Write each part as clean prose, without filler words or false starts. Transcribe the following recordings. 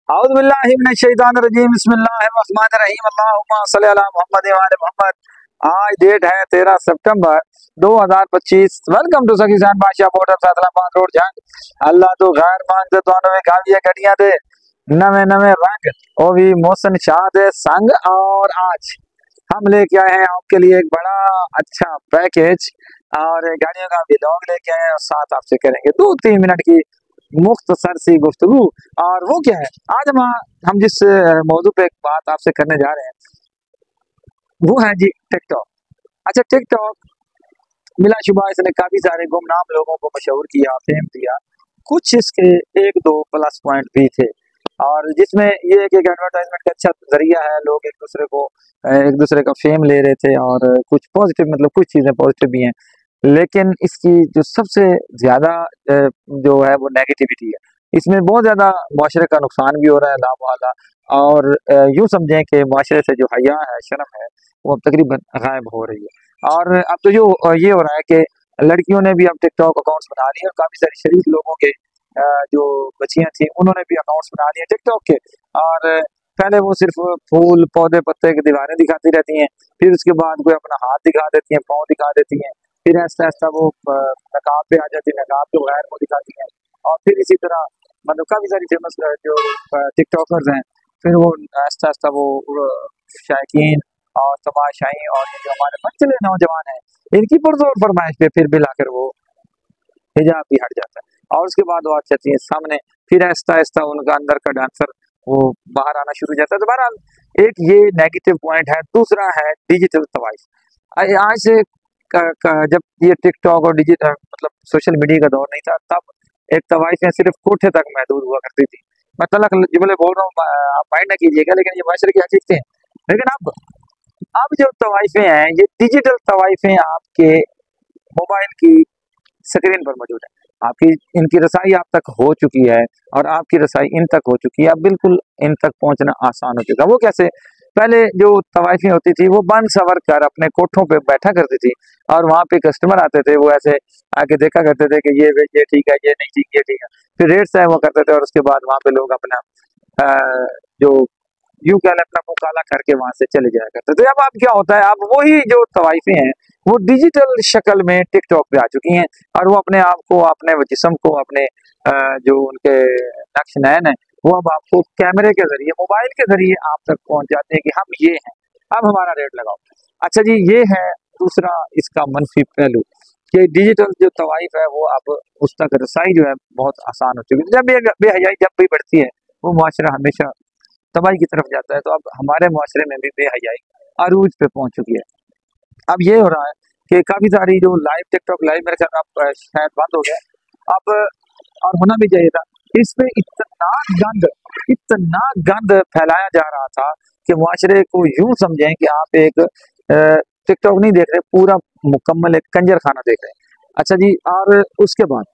औज़ु बिल्लाहि मिनश शैतानिर रजीम बिस्मिल्लाहिर रहमानिर रहीम अल्लाहुम्मा सल्ली अला मुहम्मद व आले मोहम्मद। आज डेट है 13 सितंबर 2025। वेलकम टू सकीसान बादशाह मोटर साइकिल रोड जंग। अल्लाह तो गैर मांगते दोनों में काबिया गड्डियां दे नवे नवे रंग ओ भी मोहसन शाह दे संग। और आज हम लेके आए हैं आपके लिए एक बड़ा अच्छा पैकेज और गाड़ियों का व्लॉग लेके आए हैं और साथ आपसे करेंगे 2-3 मिनट की मुख्तसर सी गुफ्तगू। और वो क्या है, आज हम जिस मौजू पे एक बात आपसे करने जा रहे हैं वो है जी टिकटॉक। अच्छा, टिकटॉक बिलाशुबा इसने काफी सारे गुमनाम लोगों को मशहूर किया, फेम दिया। कुछ इसके एक दो प्लस पॉइंट भी थे और जिसमें ये एक एडवर्टाइजमेंट का अच्छा जरिया है। लोग एक दूसरे का फेम ले रहे थे और कुछ पॉजिटिव, मतलब कुछ चीजें पॉजिटिव भी हैं, लेकिन इसकी जो सबसे ज्यादा जो है वो नेगेटिविटी है। इसमें बहुत ज्यादा माशरे का नुकसान भी हो रहा है लावाला। और यूं समझें कि माशरे से जो हया है, शर्म है, वो अब तकरीबन गायब हो रही है। और अब तो जो ये हो रहा है कि लड़कियों ने भी अब टिकटॉक अकाउंट्स बना लिए और काफी सारे शरीफ लोगों के जो बच्चियां थी उन्होंने भी अकाउंट्स बना लिए टिकटॉक के। और पहले वो सिर्फ फूल पौधे पत्ते की दीवारें दिखाती रहती हैं, फिर उसके बाद कोई अपना हाथ दिखा देती हैं, पाँव दिखा देती हैं, फिर ऐसा ऐसा वो नकाब पे आ जाती है, नकाब के बगैर वो दिखाती हैं। और फिर इसी तरह मतलब काफी सारी फेमस जो टिकटॉकर्स हैं, फिर वो ऐसा ऐसा वो शायकीन और तमाशाई और ये जो हमारे बच्चे नौजवान हैं, इनकी पुरजोर फरमाइश पे फिर भी लाकर वो हिजाब भी हट जाता है और उसके बाद वो आ जाती है सामने। फिर ऐसा ऐसा उनका अंदर का डांसर वो बाहर आना शुरू हो जाता है। तो बहरहाल एक ये नेगेटिव पॉइंट है। दूसरा है डिजिटल तवाइफ। आज से जब ये टिकटॉक और डिजिटल मतलब सोशल मीडिया का दौर नहीं था, तब एक तवाइफें सिर्फ कोठे तक महदूद हुआ करती थी। मैं तलक जुमले बोल रहा हूँ, आप माइंड ना कीजिएगा, लेकिन ये माशरे की हकीकतें हैं। लेकिन अब जो तवाइफें हैं, ये डिजिटल तवाइफें आपके मोबाइल की स्क्रीन पर मौजूद है। आपकी इनकी रसाई आप तक हो चुकी है और आपकी रसाई इन तक हो चुकी है। अब बिल्कुल इन तक पहुंचना आसान हो चुका है। वो कैसे, पहले जो तवाइफें होती थी वो बन सवर कर अपने कोठों पे बैठा करती थी और वहां पे कस्टमर आते थे, वो ऐसे आके देखा करते थे कि ये ठीक है, ये नहीं ठीक, ये ठीक है, फिर रेट तय वो करते थे और उसके बाद वहां पे लोग अपना जो यूं कह लें अपना मुंह काला करके वहां से चले जाया करते थे। अब क्या होता है, अब वही जो तवाइफें हैं वो डिजिटल शक्ल में टिकटॉक पे आ चुकी हैं और वो अपने आप को, अपने जिस्म को, अपने जो उनके नक्श नयन है, वो अब आपको कैमरे के जरिए, मोबाइल के जरिए आप तक पहुंच जाते हैं कि हम ये हैं, अब हमारा रेट लगाओ। अच्छा जी, ये है दूसरा इसका मनफी पहलू कि डिजिटल जो तवाइफ है वो अब उस तक रसाई जो है बहुत आसान हो चुकी है। जब ये बेहयाई जब भी बढ़ती है वो मुआशरा हमेशा तबाही की तरफ जाता है। तो अब हमारे मुआशरे में भी बेहयाई अरूज पे पहुंच चुकी है। अब ये हो रहा है कि काफी सारी जो लाइव टिकटॉक लाइव मेरे ख्याल अब शायद बंद हो गया अब, और होना भी चाहिए था। इस पे इतना गंद फैलाया जा रहा था कि मुआशरे को यूं समझें कि आप एक टिकटॉक नहीं देख रहे, पूरा मुकम्मल एक कंजर खाना देख रहे हैं। अच्छा जी, और उसके बाद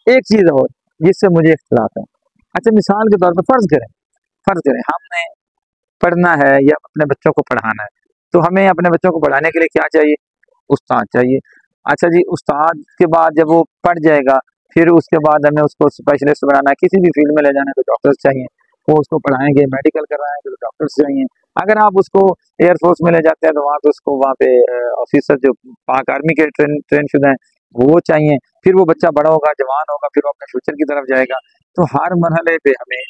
एक चीज और जिससे मुझे इख्तिलाफ है। अच्छा, मिसाल के तौर पर फर्ज करें हमने पढ़ना है या अपने बच्चों को पढ़ाना है, तो हमें अपने बच्चों को पढ़ाने के लिए क्या चाहिए? उस्ताद चाहिए। अच्छा जी, उस्ताद के बाद जब वो पढ़ जाएगा, फिर उसके बाद हमें उसको स्पेशलिस्ट बनाना है, किसी भी फील्ड में ले जाना है तो डॉक्टर्स चाहिए, वो उसको पढ़ाएंगे। मेडिकल कराएंगे तो डॉक्टर्स चाहिए। अगर आप उसको एयरफोर्स में ले जाते हैं तो वहाँ पे उसको वहाँ पे ऑफिसर जो पाक आर्मी के ट्रेन शुदा हैं वो चाहिए। फिर वो बच्चा बड़ा होगा, जवान होगा, फिर वो अपने फ्यूचर की तरफ जाएगा। तो हर मरहले पे हमें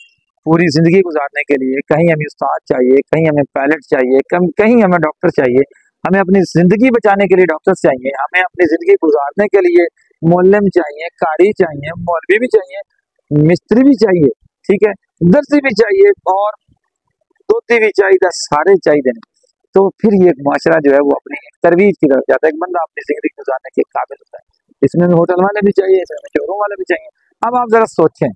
पूरी जिंदगी गुजारने के लिए कहीं हमें उस्ताद चाहिए, कहीं हमें पायलट चाहिए, कहीं हमें डॉक्टर चाहिए, हमें अपनी जिंदगी बचाने के लिए डॉक्टर्स चाहिए, हमें अपनी जिंदगी गुजारने के लिए मोल्लम चाहिए, कारी चाहिए, मौलवी भी चाहिए, मिस्त्री भी चाहिए, ठीक है, दर्जी भी चाहिए और धोती भी चाहिए, सारे चाहिए। तो फिर ये एक माशरा जो है वो अपनी तरवीज की तरफ जाता है। एक बंदा अपनी जिंदगी गुजारने के काबिल होता है। इसमें होटल वाले भी चाहिए, इसमें शोरूम वाले भी चाहिए। अब आप जरा सोचें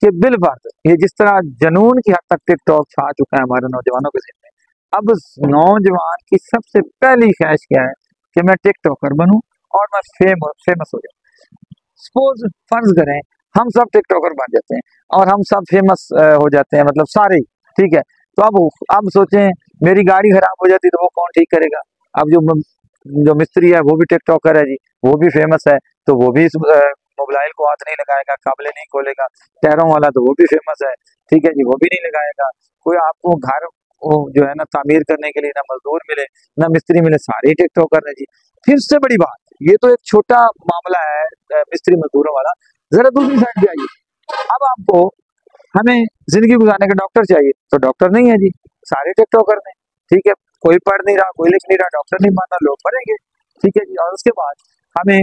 कि बिल बात ये जिस तरह जनून की हद तक टिकटॉक छा चुका है हमारे नौजवानों के जिम्मे, अब नौजवान की सबसे पहली ख्वाहिश क्या है कि मैं टिकटॉकर बनूं और मैं फेमस हो जाऊं। सपोज फर्ज करें हम सब टिकटॉकर बन जाते हैं और हम सब फेमस हो जाते हैं, मतलब सारे ही, ठीक है। तो अब सोचें मेरी गाड़ी खराब हो जाती तो वो कौन ठीक करेगा? अब जो मिस्त्री है वो भी टिकटॉकर है जी, वो भी फेमस है, तो वो भी मोबाइल को हाथ नहीं लगाएगा, काबले नहीं खोलेगा। टायरों वाला तो वो भी फेमस है, ठीक है जी, वो भी नहीं लगाएगा। कोई आपको घर वो जो है ना तामीर करने के लिए ना मजदूर मिले ना मिस्त्री मिले, सारे टिकटॉक कर रहे हैं जी। फिर से बड़ी बात, ये तो एक छोटा मामला है मिस्त्री मजदूरों वाला, जरा दूसरी साइड पे आइए। अब आपको हमें जिंदगी गुजारने का डॉक्टर चाहिए, तो डॉक्टर नहीं है जी, सारे टिकटॉकर ने, ठीक है। कोई पढ़ नहीं रहा, कोई लिख नहीं रहा, डॉक्टर नहीं बनना, लोग पढ़ेंगे, ठीक है जी। और उसके बाद हमें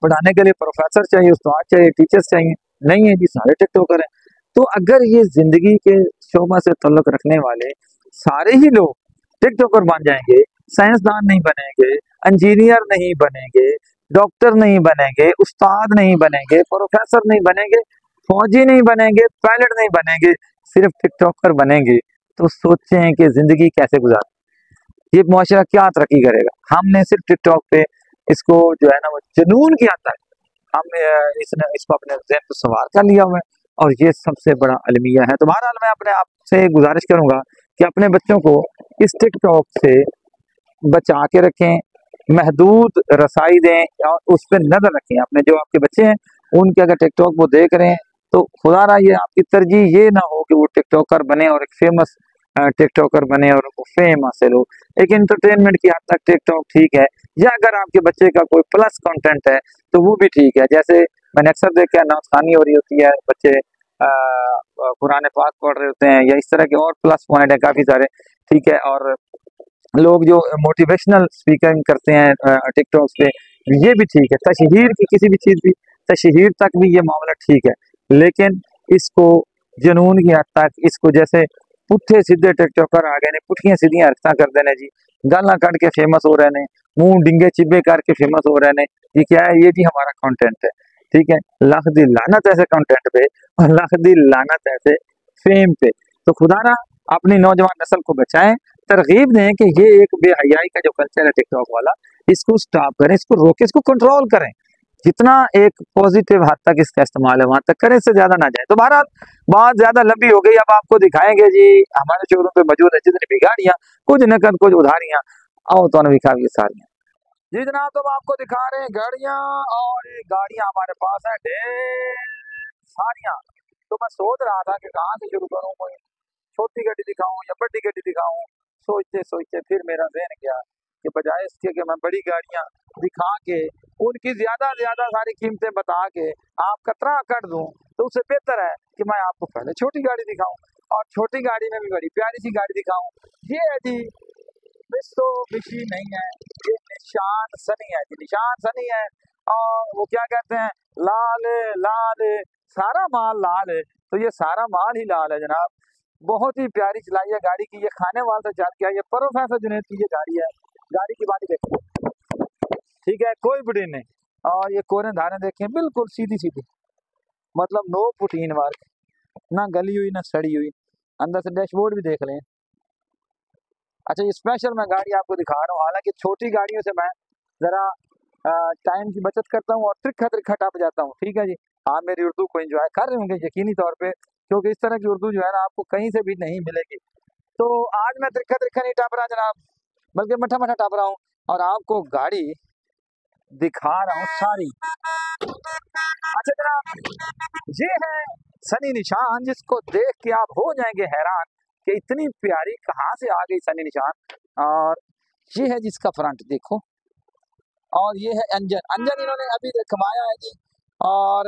पढ़ाने के लिए प्रोफेसर चाहिए, उस्ताद चाहिए, टीचर्स चाहिए, नहीं है जी, सारे टिकटॉकर हैं। तो अगर ये जिंदगी के शोबा से ताल्लुक रखने वाले सारे ही लोग टिकटॉकर बन जाएंगे, साइंसदान नहीं बनेंगे, इंजीनियर नहीं बनेंगे, डॉक्टर नहीं बनेंगे, उस्ताद नहीं बनेंगे, प्रोफेसर नहीं बनेंगे, फौजी नहीं बनेंगे, पायलट नहीं बनेंगे, सिर्फ टिकटॉकर बनेंगे, तो सोचें कि जिंदगी कैसे गुजार, ये मुआशरा क्या तरक्की करेगा। हमने सिर्फ टिकटॉक पे इसको जो है ना वो जुनून की आता है, हमने इसने इसको अपने ज़हन पे सवार कर लिया हुआ है, और ये सबसे बड़ा अलमिया है। तो बहरहाल मैं अपने आप से गुजारिश करूंगा कि अपने बच्चों को इस टिकटॉक से बचा के रखें, महदूद रसाई दें और उस पर नजर रखें। अपने जो आपके बच्चे हैं उनके अगर टिकटॉक वो देख रहे हैं तो खुदा रहा ये आपकी तरजीह ये ना हो कि वो टिकटॉकर बने और एक फेमस टिकटॉकर बने और उनको फेम हासिल हो। एक इंटरटेनमेंट की हद तक टिकटॉक ठीक है, या अगर आपके बच्चे का कोई प्लस कंटेंट है तो वो भी ठीक है। जैसे मैंने अक्सर देखा है नाचखानी हो रही होती है, बच्चे कुरान पाक पढ़ रहे होते हैं, या इस तरह के और प्लस पॉइंट है काफी सारे, ठीक है। और लोग जो मोटिवेशनल स्पीकिंग करते हैं टिकटॉक पे, ये भी ठीक है। तशहीर की किसी भी चीज की तशहीर तक भी ये मामला ठीक है, लेकिन इसको जुनून की हद तक इसको जैसे पुट्ठे सीधे टिकटॉकर आ गए ने, पुठियां सीधियां हरकतां कर देने जी, गाला कट के फेमस हो रहे ने, मुंह डिंगे चिब्बे करके फेमस हो रहे ने, ये क्या है, ये जी हमारा कंटेंट है, ठीक है। लाख दी लानत ऐसे कंटेंट पे और लाख दी लानत ऐसे फेम पे। तो खुदा ना अपनी नौजवान नस्ल को बचाएं, तरगीब दें कि ये एक बेहयाई का जो कल्चर है टिकटॉक वाला, इसको स्टॉप करें, इसको रोकें, इसको कंट्रोल करें। जितना एक पॉजिटिव हद तक इसका इस्तेमाल है वहां तक करें, इससे ज्यादा ना जाए। तो बहरहाल बात ज्यादा लंबी हो गई, अब आपको दिखाएंगे जी हमारे शोरूम पे मौजूद है जितनी भी गाड़ियां, कुछ नकद कुछ उधारियां, आओ तो दिखाइए सारियां जी जनाब। तो हम आपको दिखा रहे हैं गाड़ियां, और ये गाड़ियां हमारे पास है ढेर सारियां। तो मैं सोच रहा था कि कहाँ से शुरू करूँ, कोई छोटी गाड़ी दिखाऊं या बड़ी गाड़ी दिखाऊं। सोचते सोचते फिर मेरा ज़हन गया कि बजाय इसके कि मैं बड़ी गाड़ियां दिखा के उनकी ज्यादा सारी कीमतें बता के आप कतरा कर दूं, तो उससे बेहतर है कि मैं आपको पहले छोटी गाड़ी दिखाऊं, और छोटी गाड़ी में भी बड़ी प्यारी सी गाड़ी दिखाऊं। ये है जी मित्सुबिशी नहीं है, ये निशान सनी है जी, निशान सनी है। और वो क्या कहते हैं, लाल लाल, सारा माल लाल है, तो ये सारा माल ही लाल है जनाब। बहुत ही प्यारी चलाई है गाड़ी की, ये खाने वाला से चल के, ये प्रोफेसर जुनैद की ये गाड़ी है। गाड़ी की बात देखो, ठीक है, कोई बुढ़ी नहीं। और ये कोने धारे देखें बिल्कुल सीधी सीधी, मतलब नो पुटीन वर्क, ना गली हुई ना सड़ी हुई। अंदर से डैशबोर्ड भी देख लें। अच्छा, ये स्पेशल मैं गाड़ी आपको दिखा रहा हूँ, हालांकि छोटी गाड़ियों से मैं जरा टाइम की बचत करता हूँ और त्रिखा त्रिखा टप जाता हूँ, ठीक है जी। आप मेरी उर्दू को एंजॉय कर रहे होंगे यकीनी तौर पे, क्योंकि इस तरह की उर्दू जो है ना आपको कहीं से भी नहीं मिलेगी। तो आज मैं त्रिखा त्रिखा नहीं टप रहा जनाब, बल्कि मठा मठा टप रहा हूँ, और आपको गाड़ी दिखा रहा हूँ सारी। अच्छा जनाब, ये है सनी निशान, जिसको देख के आप हो जाएंगे हैरान कि इतनी प्यारी कहाँ से आ गई सनी निशान। और ये है जिसका फ्रंट देखो, और ये है इंजन, इंजन इन्होंने अभी कमाया है जी, और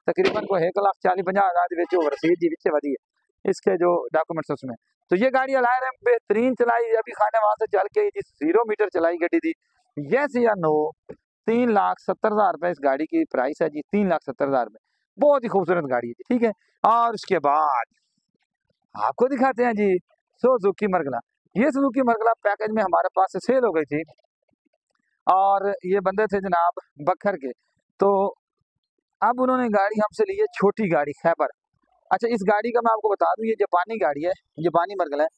तकरीबन को 1,40,50,000 ਦੀ ਵਿੱਚ ਉਹ रसीद जी पीछे वधी है इसके जो डॉक्यूमेंट्स उसमें। तो ये गाड़ी अलायर है बेहतरीन चलाई, अभी खाने वहां से चल के जिस 0 मीटर चलाई गड्डी थी। यस या नो, 3,70,000 रुपए इस गाड़ी की प्राइस है जी, 3,70,000 रुपए। बहुत ही खूबसूरत गाड़ी है जी, ठीक है। और उसके बाद आपको दिखाते हैं जी सुजुकी मरगला। ये सुजुकी मरगला पैकेज में हमारे पास से सेल हो गई थी, और ये बंदे थे जनाब बखर के, तो अब उन्होंने गाड़ी हमसे ली है, छोटी गाड़ी खैबर। अच्छा, इस गाड़ी का मैं आपको बता दूं, ये जापानी गाड़ी है, जापानी मरगला है।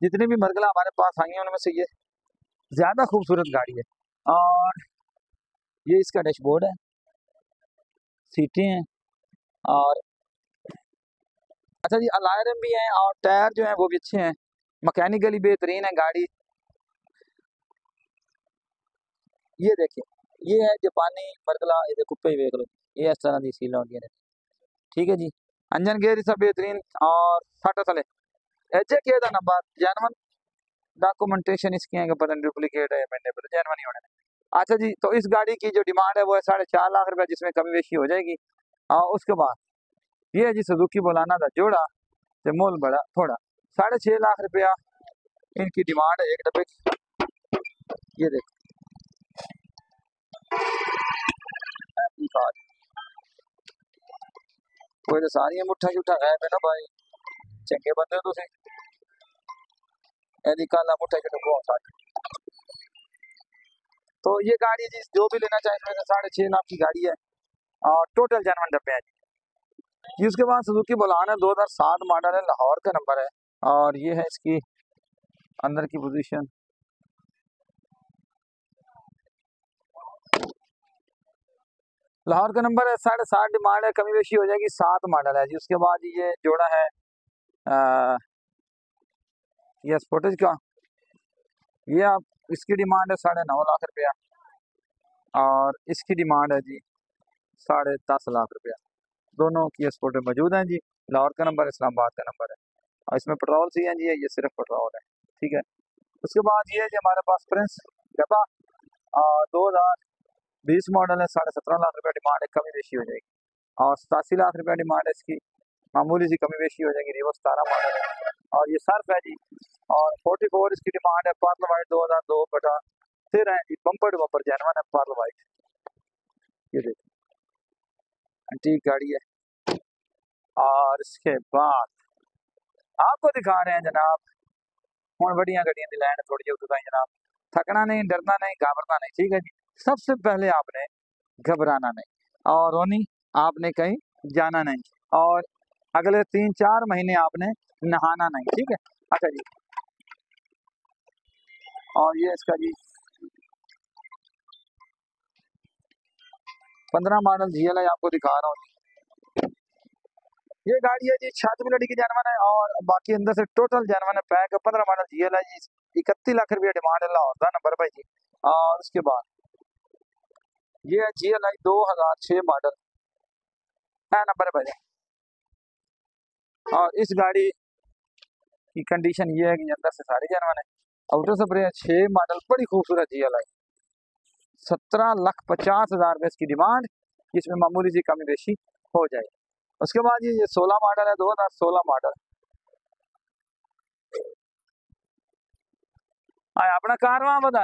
जितनी भी मरगला हमारे पास आई हैं उनमें से ये ज्यादा खूबसूरत गाड़ी है। और ये इसका डैशबोर्ड है, सीटें हैं, और अच्छा जी अलायरम भी हैं, और टायर जो है वो भी अच्छे हैं, मैकेनिकली बेहतरीन है गाड़ी। ये देखिए, ये है जापानी मरकला, ये कुप्पे ही देख लो, ये इस तरह की सील होंगी ने। ठीक है जी, अंजन गेयर सब बेहतरीन और साटा चले एजे के दा नंबर जैनवन डॉक्यूमेंटेशन इसकी है कि पता नहीं डुप्लीकेट है मैंने पर जैनवन ही होने। अच्छा जी, तो इस गाड़ी की जो डिमांड है वो है 4.5 लाख रुपए, जिसमें कमी बेशी हो जाएगी। और उसके बाद ये है जी सुजुकी बोलाना था जोड़ा, तो मोल बड़ा थोड़ा 6.5 लाख रुपया इनकी डिमांड है एक डब्बे की। ये देखो कोई तो सारी मुठा झूठा गायब है ना भाई, चंगे बंदे हो तुम, यदि काला मुठा झूठा को साथ। तो ये गाड़ी जी जो भी लेना चाहे इसमें 6.5 लाख की गाड़ी है और टोटल जनवन डब्बे हैं जी। उसके बाद सुजुकी बुलाना 2007 मॉडल है, लाहौर का नंबर है। और ये है इसकी अंदर की पोजीशन, लाहौर का नंबर है, 7.5 डिमांड है, कमी बेशी हो जाएगी, 7 मॉडल है जी। उसके बाद ये जोड़ा है ये स्पोर्टेज का, ये आप इसकी डिमांड है 9.5 लाख रुपया और इसकी डिमांड है जी 10.5 लाख रुपया। दोनों की स्पोर्टेज मौजूद हैं जी। लाहौर का नंबर, इस्लामाबाद का नंबर है और इसमें पेट्रोल सी है जी, ये सिर्फ पेट्रोल है। ठीक है, उसके बाद ये जी हमारे पास प्रिंस गबा 2020 मॉडल है, 17.5 लाख रुपया डिमांड है, कमी बेशी हो जाएगी। और 87 लाख रुपया डिमांड है इसकी, मामूली सी कमी बेशी हो जाएगी। रिवो 17 मॉडल है और ये सर्फ है जी। और 44 इसकी डिमांड है, पर्ल वाइट 2002/13 है जी, बम्पर टू बम्पर जैनवन है पर्ल वाइट। ये देखिए एंटीक गाड़ी है। और इसके बाद आपको दिखा रहे हैं जनाब, हूँ बड़िया गड्डियां दी लैंड थोड़ी जी बताई जनाब, थकना नहीं, डरना नहीं, घबराना नहीं। ठीक है जी, सबसे पहले आपने घबराना नहीं और रोनी आपने कहीं जाना नहीं और अगले 3-4 महीने आपने नहाना नहीं। ठीक है, अच्छा जी। और ये इसका जी 15 मॉडल GL है, आपको दिखा रहा हूँ। ये गाड़ी है जी, छत भी लड़ी की जानवन है और बाकी अंदर से टोटल जानवन है पैक। 15 मॉडल GL है जी, 31 लाख रुपया डिमांड है, लाहौर का नंबर भाई जी। और उसके बाद ये है GLI 2006 मॉडल है नंबर भाई। और इस गाड़ी की कंडीशन ये है कि अंदर से सारी जानवन है, आउटर स्प्रे 6 मॉडल, बड़ी खूबसूरत GLI, 17,50,000 रुपये इसकी डिमांड, इसमें मामूली सी कमी बेशी हो जाएगी। उसके बाद ये 16 मॉडल है, 2016 मॉडल। आया अपना कार वहां बता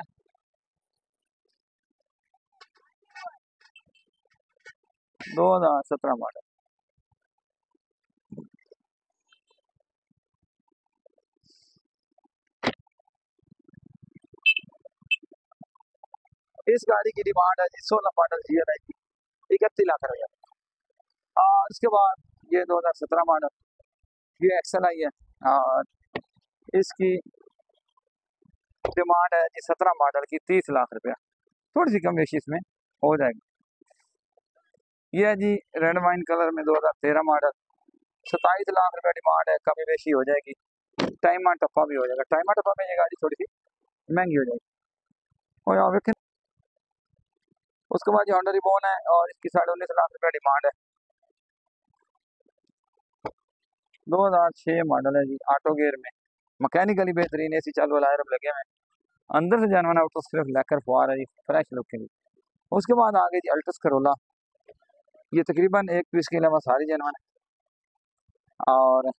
2017 मॉडल। इस गाड़ी की डिमांड है जी 16 मॉडल GLI की, 31 लाख रुपया। और उसके बाद ये 2017 मॉडल, ये XLI है और इसकी डिमांड है जी 17 मॉडल की 30 लाख रुपया, थोड़ी सी कम बेशी इसमें हो जाएगी। ये है जी रेड वाइन कलर में 2013 मॉडल, 27 लाख रुपया डिमांड है, कमी बेशी हो जाएगी, टाइमा टप्पा भी हो जाएगा। टाइमा टप्पा में ये गाड़ी थोड़ी सी महंगी हो जाएगी। और यहाँ देखें, उसके बाद ये होंडा रिबॉन है और इसकी 19.5 लाख रुपया डिमांड है, 2006 मॉडल है जी, ऑटो गेयर में, मैकेनिकली बेहतरीन, AC चालू वाला आयरन लगे हुए, अंदर से जानवर है तो सिर्फ लेकर फुआर है जी, फ्रेश लुक के लिए। उसके बाद आगे जी अल्टस करोला, ये तकरीबन एक पीस के अलावा सारी जानवर है और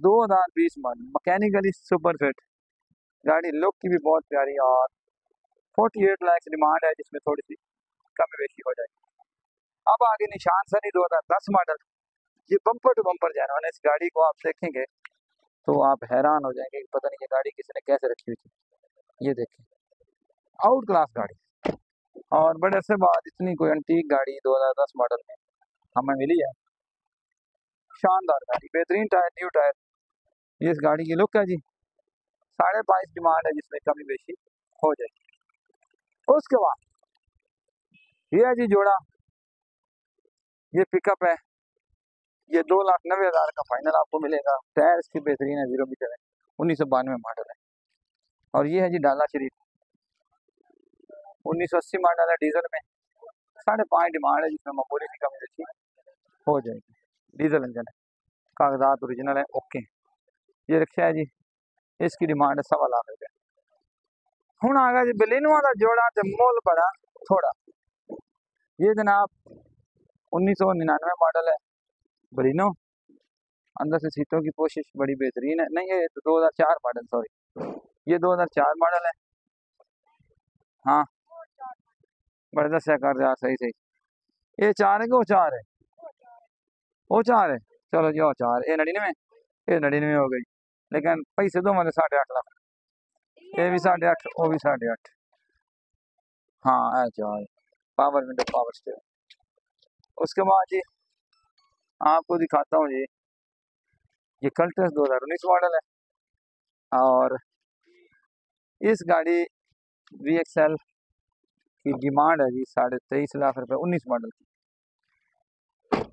2020 मॉडल, मैकेनिकली सुपर फिट गाड़ी, लुक की भी बहुत प्यारी और 48 लाख डिमांड है, जिसमें थोड़ी सी कमी बेशी हो जाएगी। अब आगे निशान सनी 2010 मॉडल, ये बम्पर टू बम्पर जानवर है। इस गाड़ी को आप देखेंगे तो आप हैरान हो जाएंगे कि पता नहीं ये गाड़ी किसी ने कैसे रखी हुई थी। ये देखें आउट क्लास गाड़ी, और बड़े से बाद इतनी कोई एंटीक गाड़ी 2010 मॉडल में हमें मिली है। शानदार गाड़ी, बेहतरीन टायर, न्यू टायर, ये इस गाड़ी की लुक है जी। 22.5 डिमांड है, जिसमें कमी बेशी हो जाएगी। उसके बाद ये है जी जोड़ा, ये पिकअप है, ये 2,90,000 का फाइनल आपको मिलेगा। टायर इसकी बेहतरीन है, 0 मीटर है, 1992 मॉडल है। और ये है जी डाला शरीफ, 1980 मॉडल है डीजल में, 5.5 डिमांड है, जिसमें मामूली सी कमी देखी हो जाएगी। डीजल इंजन है, कागजात ओरिजिनल है, ओके। ये रिक्शा है जी, इसकी डिमांड है 1.25 लाख रुपये। हूँ आ गया जी बलिनो का जोड़ा, तो मुल बड़ा थोड़ा। ये जनाब 1999 मॉडल है बलिनो, अंदर से सीटों की कोशिश बड़ी बेहतरीन है। नहीं, ये तो 2004 मॉडल, सॉरी, ये 2004 मॉडल है। हाँ, बड़े दस्या कर यार, सही सही। ये 4 है कि वो 4 है? वो 4 है, चलो जी वो 4, ये 99, ये 99 हो गई। लेकिन पैसे दो मतलब 8.5 लाख, ये भी 8.5, वो भी 8.5। हाँ, ऐ 4, पावर विंडो पावर स्टीयरिंग। उसके बाद जी आपको दिखाता हूँ जी, ये कल्टस 2019 मॉडल है, और इस गाड़ी VXL की डिमांड है जी 23.5 लाख रुपये, 19 मॉडल की।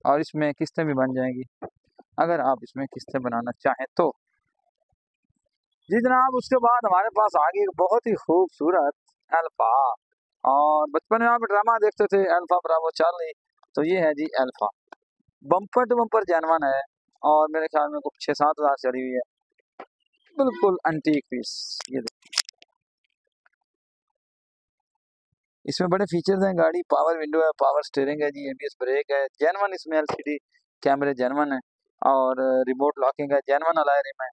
और इसमें किस्तें भी बन जाएंगी अगर आप इसमें किस्तें बनाना चाहें तो। जी जनाब, उसके बाद हमारे पास आ गई एक बहुत ही खूबसूरत अल्फा। और बचपन में आप ड्रामा देखते थे अल्फा ब्रावो चार्ली, तो ये है जी अल्फा, बम्पर टू बम्पर जानवन है, और मेरे ख्याल में कुछ 6-7 हज़ार चली हुई है, बिल्कुल एंटीक पीस। ये देखिए, इसमें बड़े फीचर्स हैं, गाड़ी पावर विंडो है, पावर स्टीयरिंग है जी, ABS ब्रेक है, जेनवन इसमें LCD कैमरे जेनवन है, और रिमोट लॉकिंग है, जेनवन अलॉय रिम है,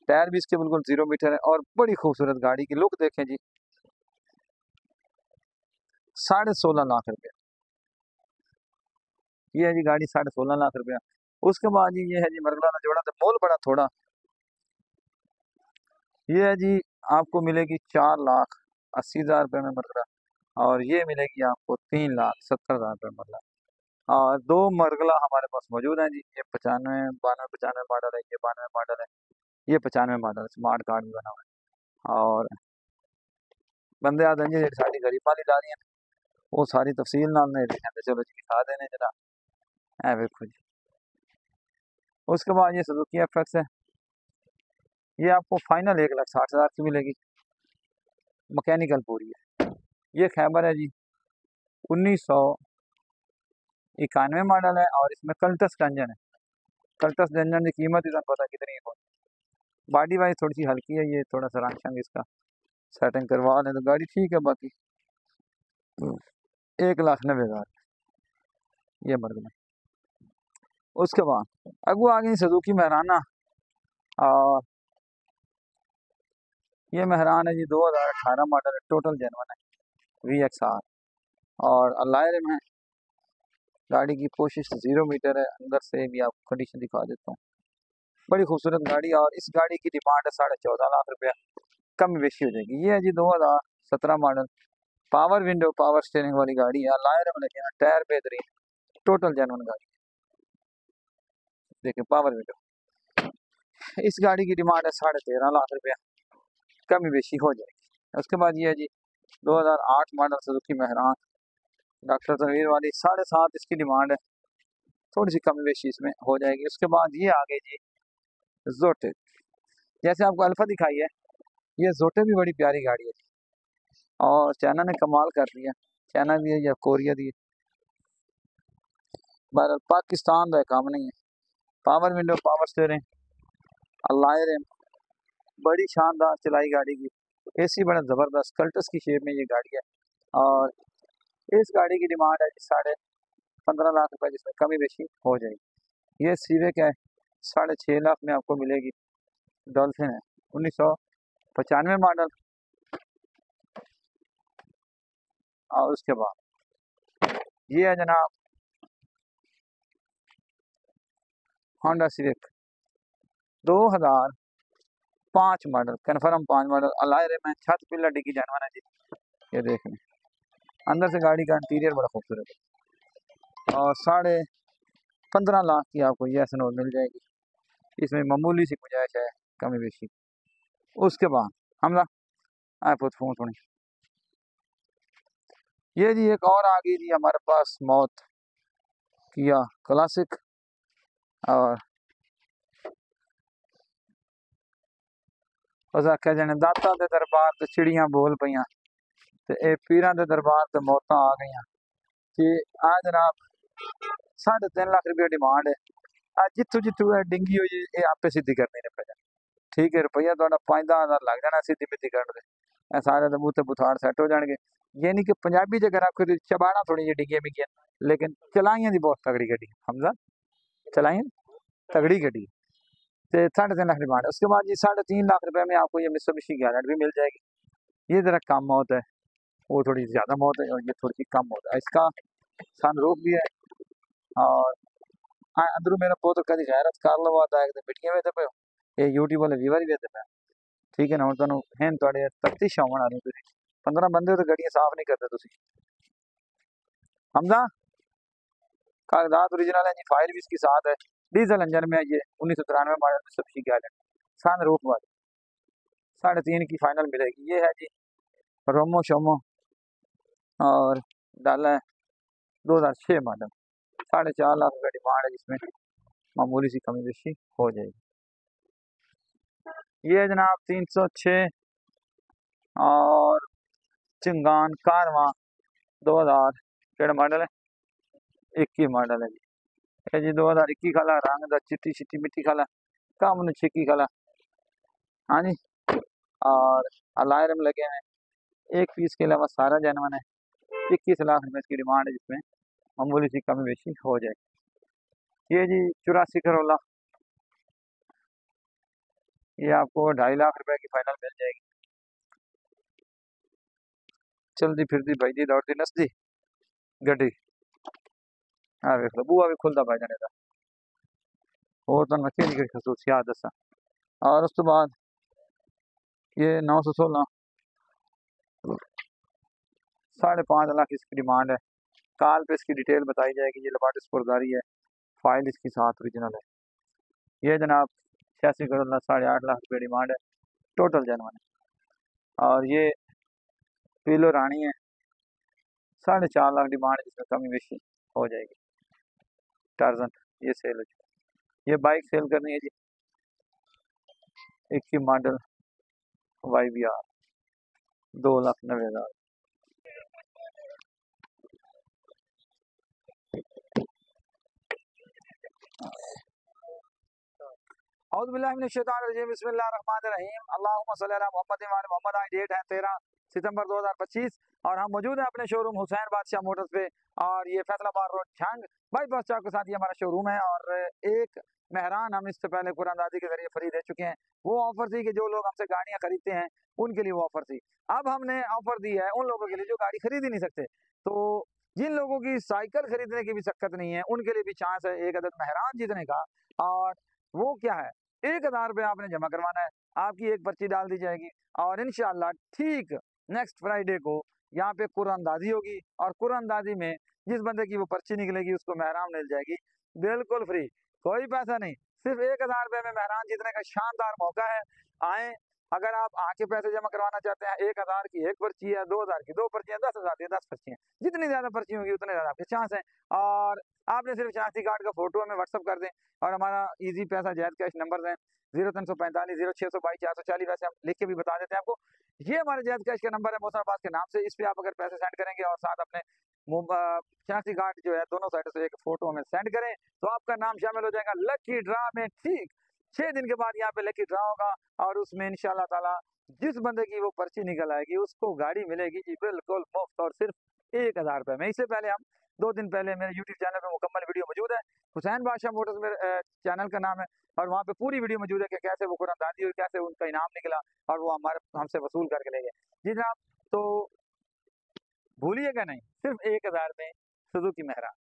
टायर भी इसके बिल्कुल 0 मीटर है, और बड़ी खूबसूरत गाड़ी की लुक देखें जी। 16.5 लाख रुपये, ये है जी गाड़ी, 16.5 लाख रुपया। उसके बाद जी ये है जी मरगला का जोड़ा, तो मोल बड़ा थोड़ा। ये है जी, आपको मिलेगी 4,80,000 रुपये में मरगला, और ये मिलेगी आपको 3,70,000 रुपये मरगला। और 2 मरगला हमारे पास मौजूद हैं जी, ये 95 92 95 मॉडल है, ये 92 मॉडल है, ये 95 मॉडल है, स्मार्ट कार्ड भी बना हुआ है। और बंदे आते हैं जी साड़ी गरीब वाली ला रही है, वो सारी तफसील नाल ने कहते चलो जी दिखा देने जरा, है देखो जी। उसके बाद ये सुजुकी FX है, ये आपको फाइनल 1,60,000 की मिलेगी, मैकेनिकल पूरी है। ये खैबर है जी, 1991 मॉडल है, और इसमें कल्टस का इंजन है। कल्टस के इंजन की कीमत ही पता कितनी है। बॉडी वाइज थोड़ी सी हल्की है, ये थोड़ा सा रंग शंग इसका सेटिंग करवा लें तो गाड़ी ठीक है, बाकी 1,90,000 ये मर्द में। उसके बाद अगू आ गई सुजुकी मेहराना, और ये मेहरान है जी 2018 मॉडल है, टोटल जेनवन है, VXR, और अलायर में गाड़ी की कोशिश 0 मीटर है, अंदर से भी आपको कंडीशन दिखा देता हूँ, बड़ी खूबसूरत गाड़ी। और इस गाड़ी की डिमांड है 14.5 लाख रुपया, कम बेशी हो जाएगी। ये है जी 2017 model, power window power steering वाली गाड़ी है, लायर में लगे हैं, टायर बेहतरीन, टोटल जेनवन गाड़ी। देखिए पावर विंडो, इस गाड़ी की डिमांड है 13.5 लाख रुपया, कमी बेशी हो जाएगी। उसके बाद ये है जी 2008 model Suzuki Mehran, doctor Tanveer वाली, 7.5 इसकी डिमांड है, थोड़ी सी कमी बेशी इसमें हो जाएगी। उसके बाद ये आ गई जी जोटे, जैसे आपको अल्फा दिखाई है, ये जोटे भी बड़ी प्यारी गाड़ी है, और चाइना ने कमाल कर दिया, चाइना भी है या कोरिया दी है, बहरहाल पाकिस्तान का काम नहीं है। पावर विंडो पावर स्टीयरिंग, अलायर, बड़ी शानदार चलाई गाड़ी की, AC बड़ा ज़बरदस्त, कल्टस की शेप में ये गाड़ी है। और इस गाड़ी की डिमांड है 15.5 लाख रुपए, जिसमें कमी बेशी हो जाएगी। ये सिविक है, 6.5 लाख में आपको मिलेगी। डॉल्फिन है, 1995 मॉडल। और उसके बाद ये है जनाब Honda Civic 2005 model, confirm 5 model, अलायर में, छत पिलर डिग्गी जानवाना जी। ये देख लें, अंदर से गाड़ी का इंटीरियर बड़ा खूबसूरत है, और 15.5 लाख की आपको ये एसनोल मिल जाएगी, इसमें मामूली सी गुंजाइश है, कमी बेशी। उसके बाद हमला आप फोन सुनी, ये जी एक और आ गई जी हमारे पास मौत, किया क्लासिक। और उस आख्या जाने दाता दे दरबार तो चिड़ियां बोल पईयां, ते ए पीरां दे दरबार ते मौतां आ गई कि आ जनाब 3.5 लाख रुपया डिमांड है। आज जितों जितों डिंगी हुई ये आपे सीधी करनी ने पे। ठीक है, रुपया तो 5-10 हज़ार लग जाना सीधी मिट्टी करने दे, सारे के मुँह बुथाड़ सैट हो जाएंगे। ये नहीं कि पंजाबी जगह रखो तो चबाना थोड़ी जी डिगिया मिगिया, लेकिन चलाइया की बहुत तगड़ी गड्डी हमजा, चलाइया तगड़ी गड्डी। तो 3.5 लाख डिमांड है। उसके बाद जी 3.5 लाख रुपए में आपको ये मित्सुबिशी गैलेंट भी मिल जाएगी। ये जरा कम मौत है, वो थोड़ी ज़्यादा मौत है, और ये थोड़ी सी कम मौत है। इसका सनरूफ भी है, और अंदरू मेरा पोत कभी गैरत कर लो आता है मिट्टियां वेते पे ये यूट्यूब वाले व्यूवर ही वेते पे। ठीक है ना, हम तुहानू हैं तुहाडे तफ्तीश होवन वाली तुसीं 15 बंदे तो गड्डियां साफ नहीं करते तुसीं हमजा। कागजात ओरिजिनल है जी, फाइल भी इसकी साथ है। डीजल इंजन में है ये 1993 मॉडल में सबसी गैलेंट सनरूफ वाली 3.5 की फाइनल मिलेगी। ये है जी रोमो शोमो, और डाला है 2006 मॉडल। 4.5 लाख रुपये डिमांड है, जिसमें मामूली सी कमी बेशी हो जाएगी। ये है जनाब 306 और चिंगान कारवा 2000 केड़ा मॉडल है, 21 मॉडल है जी। ये जी 2021 खाला रंग दा चिट्टी चिट्टी मिट्टी खाला कम ने छिकी खाला। हाँ जी, और अलायरम लगे हैं, एक पीस के अलावा सारा जानवन है। 21 लाख रुपये इसकी डिमांड है, जिसमें मामूली सी कमी बेशी हो जाएगी। ये जी 84 करोला, ये आपको 2.5 लाख रुपए की फाइनल मिल जाएगी। चलती फिरती भाई दौड़ती नसदी गड्डी, हाँ वेख लो बूआ भी खुलता भाई जाने का। और तो मैं केड़ी केड़ी खसूसियात दसा। और उस तो बाद ये 916 5.5 लाख इसकी डिमांड है। काल पे इसकी डिटेल बताई जाएगी। ये लबाट स्पुरदारी है, फाइल इसकी साथ ओरिजिनल है। ये जनाब 86 करोड़ 8.5 लाख रुपये डिमांड है, टोटल जनवन है। और ये पीलो रानी है, 4.5 लाख डिमांड है, जिसमें कमी बेशी हो जाएगी। टार्जन ये सेल हो जाएगी। ये बाइक सेल करनी है जी, 21 मॉडल YBR 2,90,000। बिस्मिल्लाहिर्रहमानिर्रहीम अल्लाहुम्मा सल्ली अला मुहम्मद व अला मुहम्मद। आज डेट है 13 सितंबर 2025 और हम मौजूद हैं अपने शोरूम हुसैन बादशाह मोटर्स पे, और ये फैसलाबाद रोड झंग बाईपास चौक के साथ ये हमारा शोरूम है। और एक मेहरान हम इससे पहले कुरानदादी के जरिए फ्री दे चुके हैं। वो ऑफर थी कि जो लोग हमसे गाड़ियां खरीदते हैं उनके लिए वो ऑफर थी। अब हमने ऑफर दी है उन लोगों के लिए जो गाड़ी खरीद ही नहीं सकते। तो जिन लोगों की साइकिल खरीदने की भी दिक्कत नहीं है उनके लिए भी चांस है एक अदद मेहरान जीतने का। और वो क्या है, 1,000 रुपये आपने जमा करवाना है, आपकी एक पर्ची डाल दी जाएगी, और इंशाल्लाह ठीक नेक्स्ट फ्राइडे को यहाँ पे कुरानदाजी होगी। और कुरानदाजी में जिस बंदे की वो पर्ची निकलेगी उसको मेहरान मिल जाएगी बिल्कुल फ्री, कोई पैसा नहीं। सिर्फ 1,000 रुपये में मेहरान जीतने का शानदार मौका है। आए, अगर आप आके पैसे जमा करवाना चाहते हैं, 1,000 की एक पर्ची है, 2,000 की 2 पर्ची है, 10,000 की 10 पर्ची है, जितनी ज्यादा पर्ची होगी उतने ज्यादा आपके चांस है। और आपने सिर्फ शनाख्ती कार्ड का फोटो हमें व्हाट्सअप कर दें, और हमारा इजी पैसा जायज कैश नंबर है 0345 0622 440। वैसे हम लिख के भी बता देते हैं आपको, ये हमारे जायज कैश का नंबर है मोहसन अब्बास के नाम से। इस पे आप अगर पैसे सेंड करेंगे और साथ अपने शनाख्ती कार्ड जो है दोनों साइड से एक फोटो हमें सेंड करें तो आपका नाम शामिल हो जाएगा लकी ड्रा में। ठीक 6 दिन के बाद यहाँ पे लकी ड्रा होगा, और उसमें इंशाल्लाह ताला जिस बंदे की वो पर्ची निकल आएगी उसको गाड़ी मिलेगी जी बिल्कुल मुफ्त, और सिर्फ 1,000 रुपये में। इससे पहले हम 2 दिन पहले मेरे यूट्यूब चैनल पे मुकम्मल वीडियो मौजूद है, हुसैन बादशाह मोटर्स मेरे चैनल का नाम है, और वहाँ पे पूरी वीडियो मौजूद है कि कैसे वो कुरानदाजी हुई, कैसे उनका इनाम निकला और वो हमारे हमसे वसूल करके ले गए। जी जनाब, तो भूलिएगा नहीं, सिर्फ 1,000 में सुजुकी मेहरान।